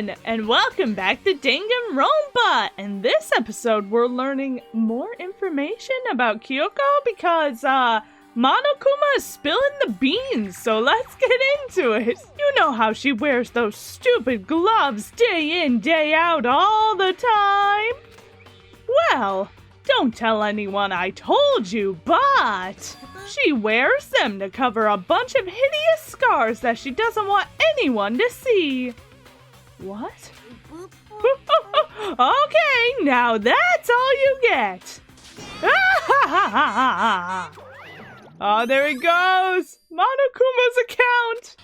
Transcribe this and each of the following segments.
everyone, and welcome back to Danganronpa! In this episode, we're learning more information about Kyoko because, Monokuma is spilling the beans, so let's get into it. You know how she wears those stupid gloves day in, day out, all the time? Well, don't tell anyone I told you, but she wears them to cover a bunch of hideous scars that she doesn't want anyone to see. What? Okay, now that's all you get. Oh, there he goes! Monokuma's account!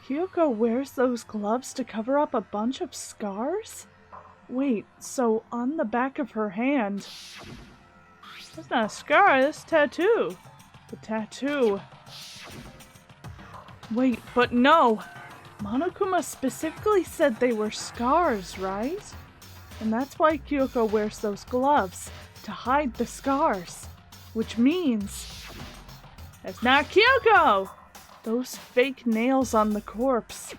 Kyoko wears those gloves to cover up a bunch of scars? Wait, so on the back of her hand... That's not a scar, that's a tattoo. The tattoo... Wait, but no! Monokuma specifically said they were scars, right? And that's why Kyoko wears those gloves, to hide the scars. Which means... It's not Kyoko! Those fake nails on the corpse.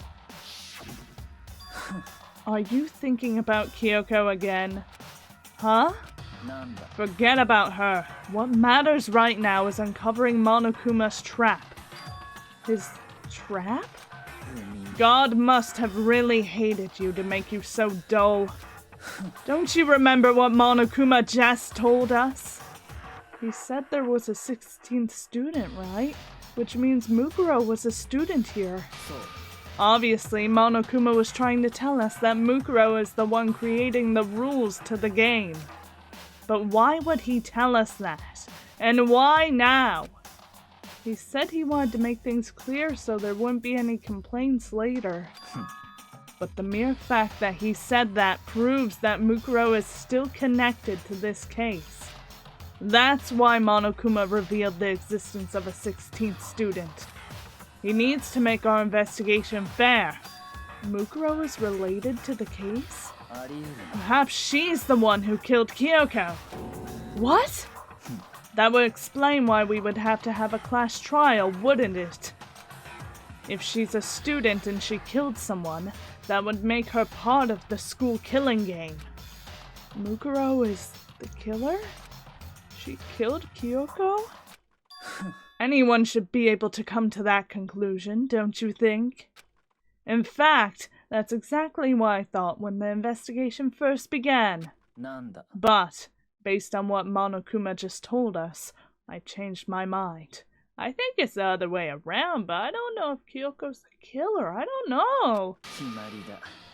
Are you thinking about Kyoko again? Huh? Forget about her. What matters right now is uncovering Monokuma's trap. His trap? God must have really hated you to make you so dull. Don't you remember what Monokuma just told us? He said there was a 16th student, right? Which means Mukuro was a student here. Obviously, Monokuma was trying to tell us that Mukuro is the one creating the rules to the game. But why would he tell us that? And why now? He said he wanted to make things clear so there wouldn't be any complaints later. But the mere fact that he said that proves that Mukuro is still connected to this case. That's why Monokuma revealed the existence of a 16th student. He needs to make our investigation fair. Mukuro is related to the case? Perhaps she's the one who killed Kyoko. What? That would explain why we would have to have a class trial, wouldn't it? If she's a student and she killed someone, that would make her part of the school killing game. Mukuro is the killer? She killed Kyoko? Anyone should be able to come to that conclusion, don't you think? In fact, that's exactly what I thought when the investigation first began. But, based on what Monokuma just told us, I changed my mind. I think it's the other way around, but I don't know if Kyoko's the killer. I don't know.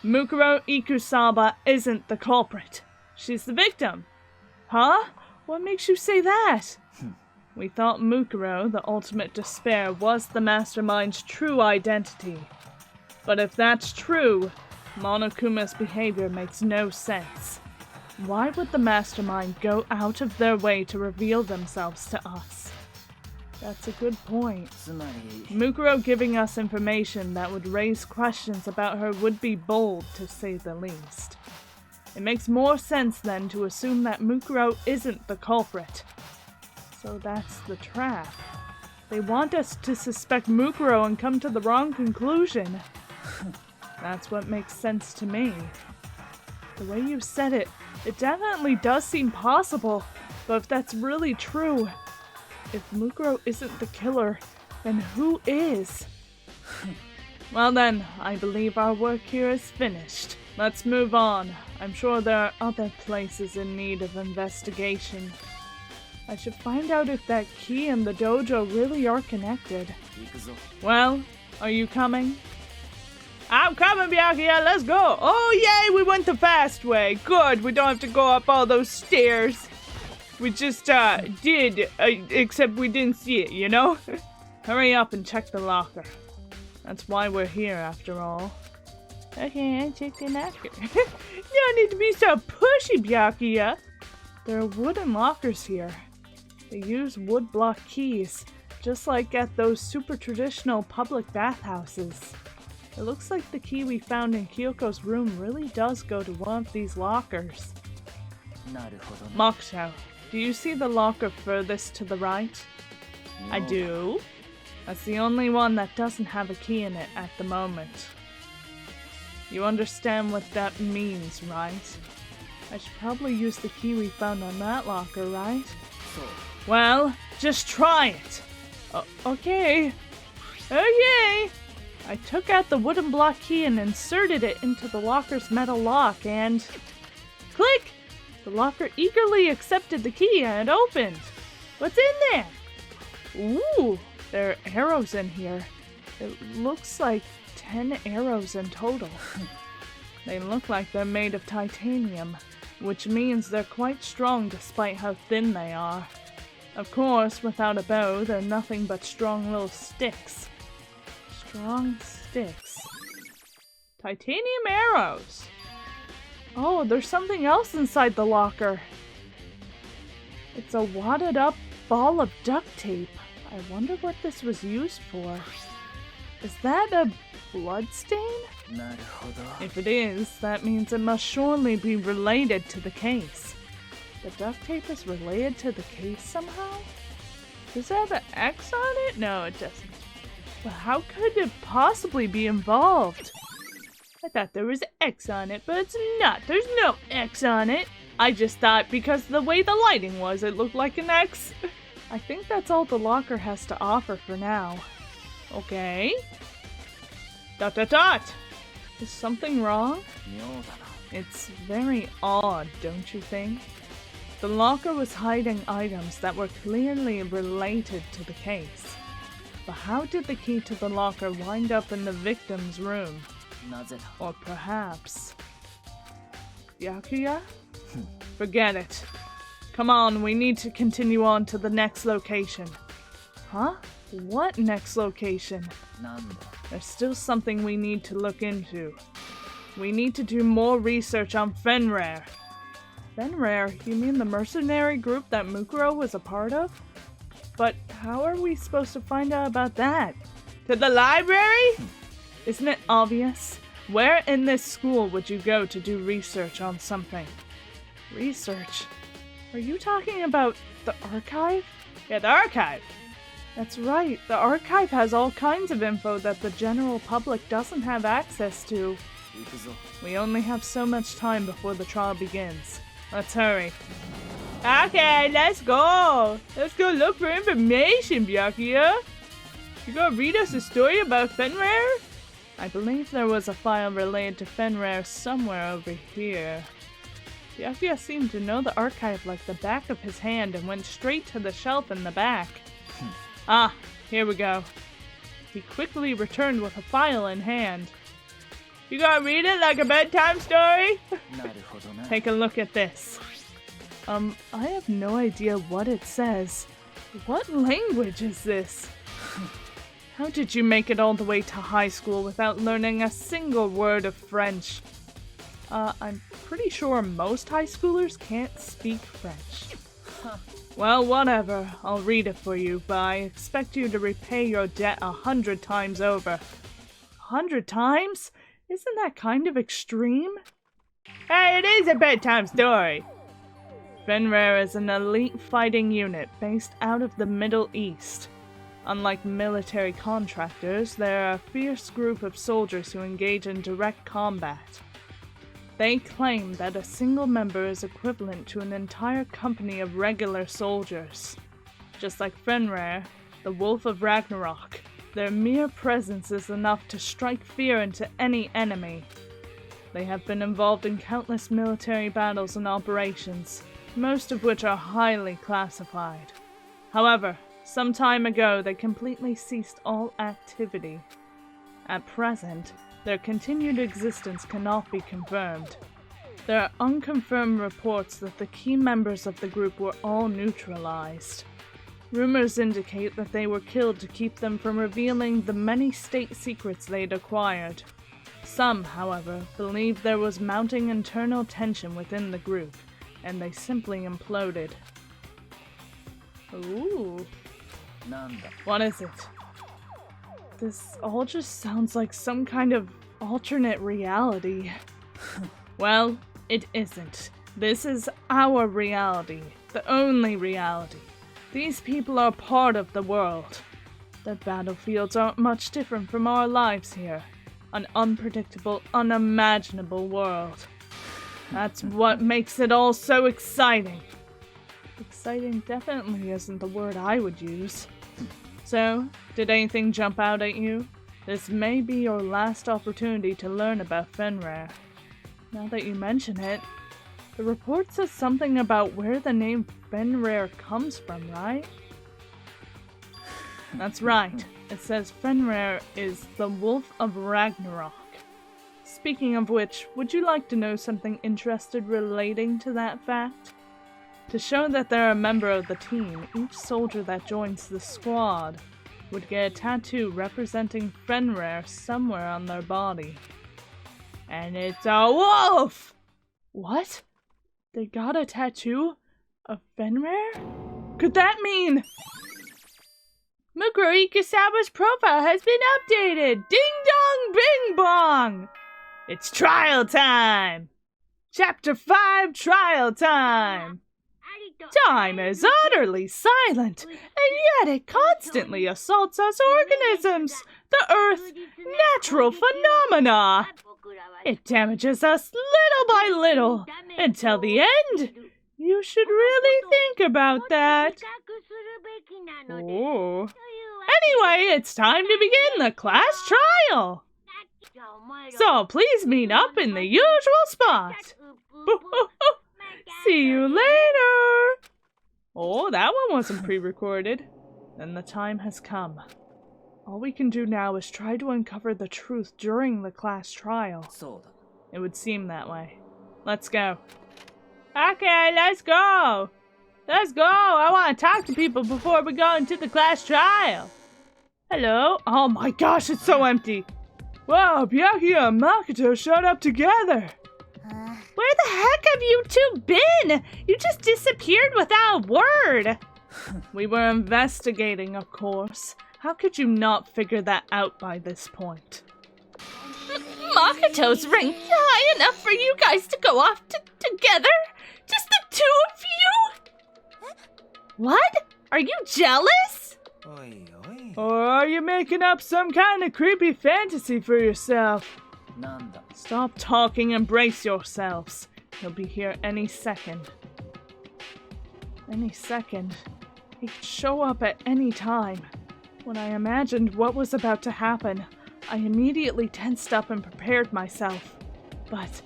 Mukuro Ikusaba isn't the culprit. She's the victim. Huh? What makes you say that? We thought Mukuro, the ultimate despair, was the mastermind's true identity. But if that's true, Monokuma's behavior makes no sense. Why would the mastermind go out of their way to reveal themselves to us? That's a good point. Mukuro giving us information that would raise questions about her would be bold, to say the least. It makes more sense then to assume that Mukuro isn't the culprit. So that's the trap. They want us to suspect Mukuro and come to the wrong conclusion. That's what makes sense to me. The way you said it, it definitely does seem possible, but if that's really true, if Mukuro isn't the killer, then who is? Well then, I believe our work here is finished. Let's move on. I'm sure there are other places in need of investigation. I should find out if that key and the dojo really are connected. Well, are you coming? I'm coming, Byakuya, let's go! Oh yay, we went the fast way! Good, we don't have to go up all those stairs. We just, did, except we didn't see it, you know? Hurry up and check the locker. That's why we're here, after all. Okay, I checked the locker. You don't need to be so pushy, Byakuya. There are wooden lockers here. They use wood block keys, just like at those super traditional public bathhouses. It looks like the key we found in Kyoko's room really does go to one of these lockers. Mokuto, do you see the locker furthest to the right? I do. That's the only one that doesn't have a key in it at the moment. You understand what that means, right? I should probably use the key we found on that locker, right? Well, just try it! Okay. Okay! I took out the wooden block key and inserted it into the locker's metal lock and... click! The locker eagerly accepted the key and opened. What's in there? Ooh, there are arrows in here. It looks like 10 arrows in total. They look like they're made of titanium, which means they're quite strong despite how thin they are. Of course, without a bow, they're nothing but strong little sticks. Strong sticks. Titanium arrows! Oh, there's something else inside the locker. It's a wadded up ball of duct tape. I wonder what this was used for. Is that a blood stain? If it is, that means it must surely be related to the case. The duct tape is related to the case somehow? Does it have an X on it? No, it doesn't. But how could it possibly be involved? I thought there was an X on it, but it's not. There's no X on it. I just thought because of the way the lighting was, it looked like an X. I think that's all the locker has to offer for now. Okay. ... Is something wrong? It's very odd, don't you think? The locker was hiding items that were clearly related to the case. But how did the key to the locker wind up in the victim's room? Or perhaps... Byakuya? Forget it. Come on, we need to continue on to the next location. Huh? What next location? There's still something we need to look into. We need to do more research on Fenrir. Fenrir? You mean the mercenary group that Mukuro was a part of? But how are we supposed to find out about that? To the library? Isn't it obvious? Where in this school would you go to do research on something? Research? Are you talking about the archive? Yeah, the archive! That's right, the archive has all kinds of info that the general public doesn't have access to. We only have so much time before the trial begins. Let's hurry. Okay, let's go! Let's go look for information, Byakuya! You gonna read us a story about Fenrir? I believe there was a file related to Fenrir somewhere over here. Byakuya seemed to know the archive like the back of his hand and went straight to the shelf in the back. Ah, here we go. He quickly returned with a file in hand. You gonna read it like a bedtime story? Take a look at this. I have no idea what it says. What language is this? How did you make it all the way to high school without learning a single word of French? I'm pretty sure most high schoolers can't speak French. Well, whatever. I'll read it for you, but I expect you to repay your debt 100 times over. 100 times? Isn't that kind of extreme? Hey, it is a bedtime story! Fenrir is an elite fighting unit based out of the Middle East. Unlike military contractors, they're a fierce group of soldiers who engage in direct combat. They claim that a single member is equivalent to an entire company of regular soldiers. Just like Fenrir, the Wolf of Ragnarok, their mere presence is enough to strike fear into any enemy. They have been involved in countless military battles and operations, most of which are highly classified. However, some time ago they completely ceased all activity. At present, their continued existence cannot be confirmed. There are unconfirmed reports that the key members of the group were all neutralized. Rumors indicate that they were killed to keep them from revealing the many state secrets they'd acquired. Some, however, believe there was mounting internal tension within the group, and they simply imploded. Ooh. What is it? This all just sounds like some kind of alternate reality. Well, it isn't. This is our reality. The only reality. These people are part of the world. Their battlefields aren't much different from our lives here. an unpredictable, unimaginable world. That's what makes it all so exciting. Exciting definitely isn't the word I would use. So, did anything jump out at you? This may be your last opportunity to learn about Fenrir. Now that you mention it, the report says something about where the name Fenrir comes from, right? That's right. It says Fenrir is the Wolf of Ragnarok. Speaking of which, would you like to know something interesting relating to that fact? To show that they're a member of the team, each soldier that joins the squad would get a tattoo representing Fenrir somewhere on their body. And it's a wolf! What? They got a tattoo of Fenrir? Could that mean... Mukuro Ikusawa's profile has been updated! Ding dong bing bong! It's trial time! Chapter 5 trial time! Time is utterly silent, and yet it constantly assaults us organisms, the Earth's natural phenomena. It damages us little by little, until the end. You should really think about that. Oh. Anyway, it's time to begin the class trial. So please meet up in the usual spot. See you later! Oh, that one wasn't pre-recorded. Then the time has come. All we can do now is try to uncover the truth during the class trial. It would seem that way. Let's go. Okay, let's go! Let's go! I want to talk to people before we go into the class trial. Hello? Oh my gosh, it's so empty! Wow, Byakuya and Makoto showed up together! Where the heck have you two been? You just disappeared without a word. We were investigating, of course. How could you not figure that out by this point? Makoto's ranked high enough for you guys to go off together? Just the two of you? What? Are you jealous? Or are you making up some kind of creepy fantasy for yourself? Stop talking and brace yourselves. He'll be here any second. Any second. He could show up at any time. When I imagined what was about to happen, I immediately tensed up and prepared myself. But...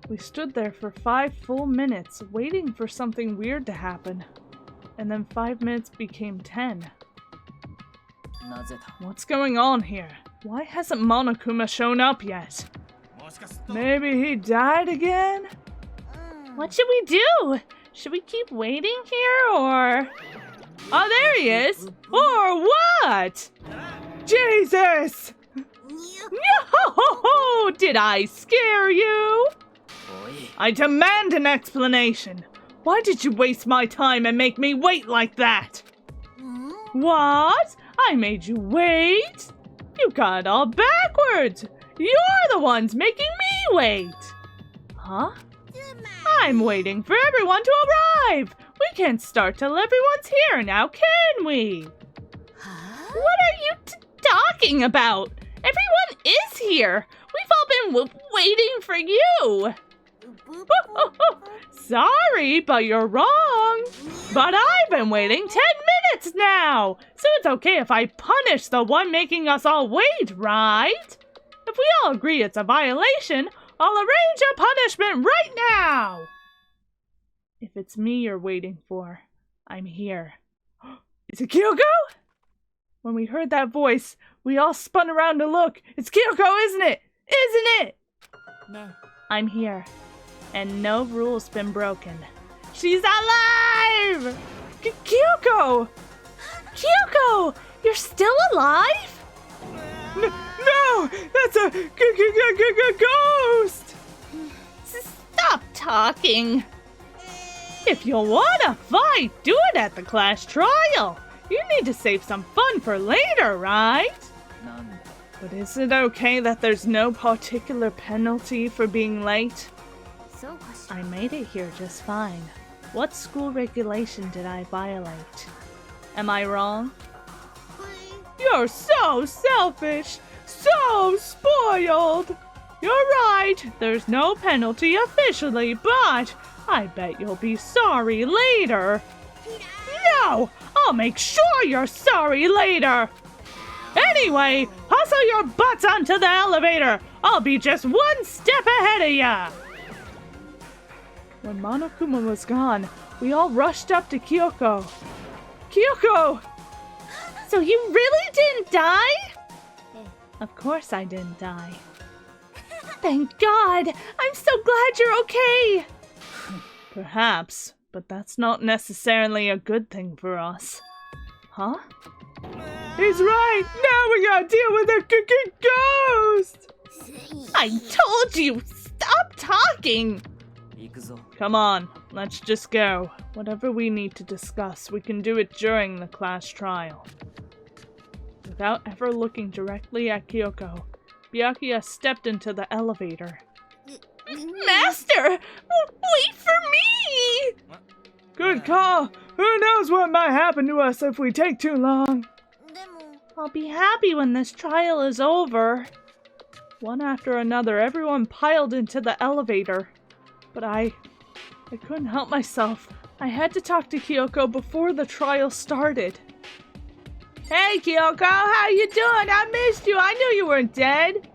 we stood there for 5 full minutes, waiting for something weird to happen. And then 5 minutes became 10. What's going on here? Why hasn't Monokuma shown up yet? Maybe he died again? What should we do? Should we keep waiting here, or... oh, there he is! Or what? Jesus! Yo-ho-ho-ho! Did I scare you? I demand an explanation. Why did you waste my time and make me wait like that? What? I made you wait? You got it all backwards. You're the ones making me wait. Huh? I'm waiting for everyone to arrive. We can't start till everyone's here now, can we? What are you talking about? Everyone is here. We've all been waiting for you. Sorry, but you're wrong. But I've been waiting 10 minutes now. So it's okay if I punish the one making us all wait, right? If we all agree it's a violation, I'll arrange a punishment right now. If it's me you're waiting for, I'm here. Is it Kyoko? When we heard that voice, we all spun around to look. It's Kyoko, isn't it? Isn't it? No. I'm here. And no rule's been broken. She's alive! Kyoko! Kyoko! You're still alive? No! That's a ghost! Stop talking! If you wanna fight, do it at the class trial! You need to save some fun for later, right? But is it okay that there's no particular penalty for being late? I made it here just fine. What school regulation did I violate? Am I wrong? You're so selfish, so spoiled. You're right, there's no penalty officially, but I bet you'll be sorry later. No, I'll make sure you're sorry later. Anyway, hustle your butts onto the elevator. I'll be just one step ahead of ya. When Monokuma was gone, we all rushed up to Kyoko. Kyoko! So you really didn't die? Of course I didn't die. Thank God! I'm so glad you're okay! Perhaps, but that's not necessarily a good thing for us. Huh? He's right! Now we gotta deal with a ghost! I told you! Stop talking! Come on, let's just go. Whatever we need to discuss, we can do it during the class trial. Without ever looking directly at Kyoko, Byakuya stepped into the elevator. Master! Wait for me! Good call! Who knows what might happen to us if we take too long? I'll be happy when this trial is over. One after another, everyone piled into the elevator. But I couldn't help myself. I had to talk to Kyoko before the trial started. Hey Kyoko, how you doing? I missed you. I knew you weren't dead.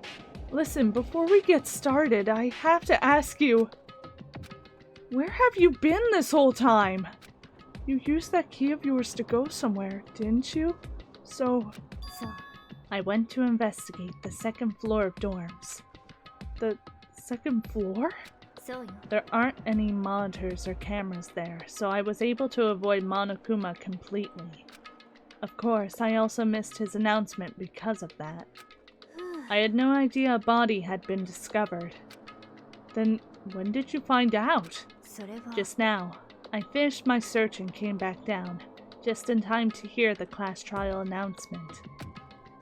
Listen, before we get started, I have to ask you, where have you been this whole time? You used that key of yours to go somewhere, didn't you? So, I went to investigate the second floor of dorms. The second floor? There aren't any monitors or cameras there, so I was able to avoid Monokuma completely. Of course, I also missed his announcement because of that. I had no idea a body had been discovered. Then, when did you find out? Just now. I finished my search and came back down, just in time to hear the class trial announcement.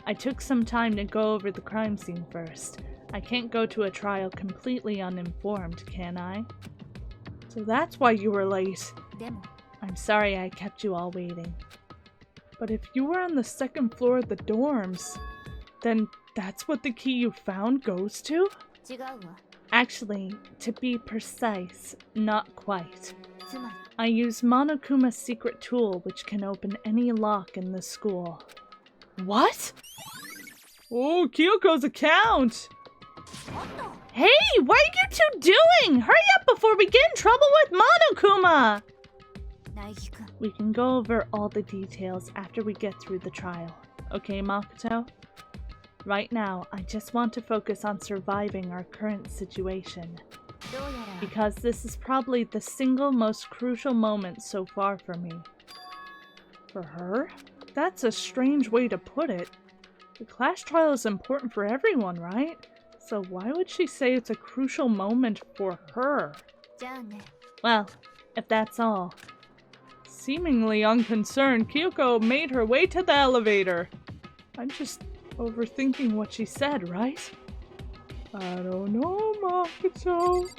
I took some time to go over the crime scene first. I can't go to a trial completely uninformed, can I? So that's why you were late. I'm sorry I kept you all waiting. But if you were on the second floor of the dorms, then that's what the key you found goes to? Actually, to be precise, not quite. I use Monokuma's secret tool, which can open any lock in the school. What? Oh, Kyoko's account! Hey, what are you two doing? Hurry up before we get in trouble with Monokuma! We can go over all the details after we get through the trial. Okay, Makoto? Right now, I just want to focus on surviving our current situation. Because this is probably the single most crucial moment so far for me. For her? That's a strange way to put it. The class trial is important for everyone, right? So why would she say it's a crucial moment for her? Well, if that's all. Seemingly unconcerned, Kyoko made her way to the elevator. I'm just overthinking what she said, right? I don't know, Makoto.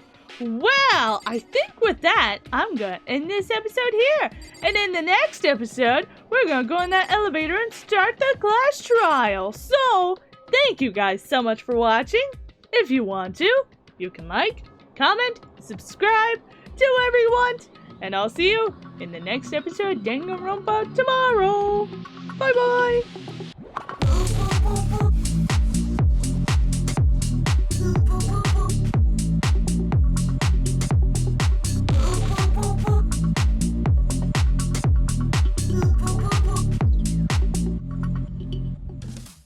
Well, I think with that, I'm gonna end this episode here. And in the next episode, we're gonna go in that elevator and start the class trial. So, thank you guys so much for watching. If you want to, you can like, comment, subscribe, do whatever you want. And I'll see you in the next episode of Danganronpa tomorrow. Bye-bye.